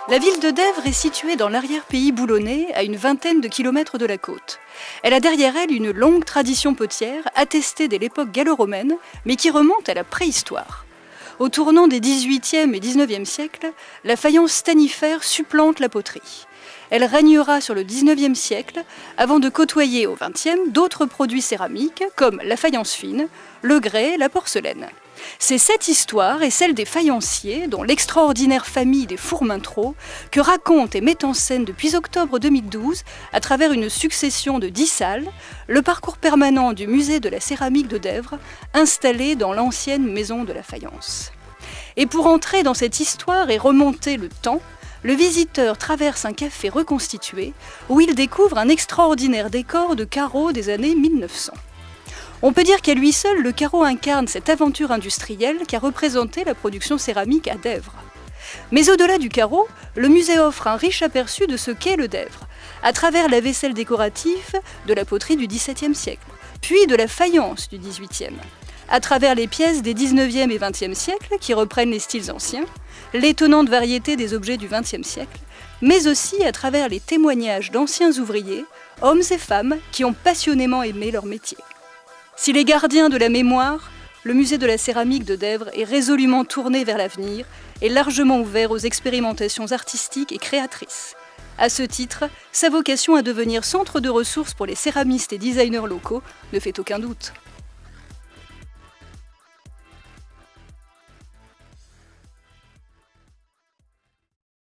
La ville de Dèvres est située dans l'arrière-pays boulonnais, à une vingtaine de kilomètres de la côte. Elle a derrière elle une longue tradition potière, attestée dès l'époque gallo-romaine, mais qui remonte à la préhistoire. Au tournant des XVIIIe et XIXe siècles, la faïence stanifère supplante la poterie. Elle régnera sur le XIXe siècle, avant de côtoyer au XXe d'autres produits céramiques, comme la faïence fine, le grès, la porcelaine. C'est cette histoire et celle des faïenciers, dont l'extraordinaire famille des Fourmentreau, que raconte et met en scène depuis octobre 2012, à travers une succession de 10 salles, le parcours permanent du musée de la céramique de Dèvres, installé dans l'ancienne maison de la faïence. Et pour entrer dans cette histoire et remonter le temps, le visiteur traverse un café reconstitué où il découvre un extraordinaire décor de carreaux des années 1900. On peut dire qu'à lui seul, le carreau incarne cette aventure industrielle qu'a représentée la production céramique à Dèvres. Mais au-delà du carreau, le musée offre un riche aperçu de ce qu'est le Dèvres, à travers la vaisselle décorative de la poterie du XVIIe siècle, puis de la faïence du XVIIIe, à travers les pièces des XIXe et XXe siècles qui reprennent les styles anciens, l'étonnante variété des objets du XXe siècle, mais aussi à travers les témoignages d'anciens ouvriers, hommes et femmes qui ont passionnément aimé leur métier. S'il est gardien de la mémoire, le musée de la céramique de Dèvres est résolument tourné vers l'avenir et largement ouvert aux expérimentations artistiques et créatrices. À ce titre, sa vocation à devenir centre de ressources pour les céramistes et designers locaux ne fait aucun doute.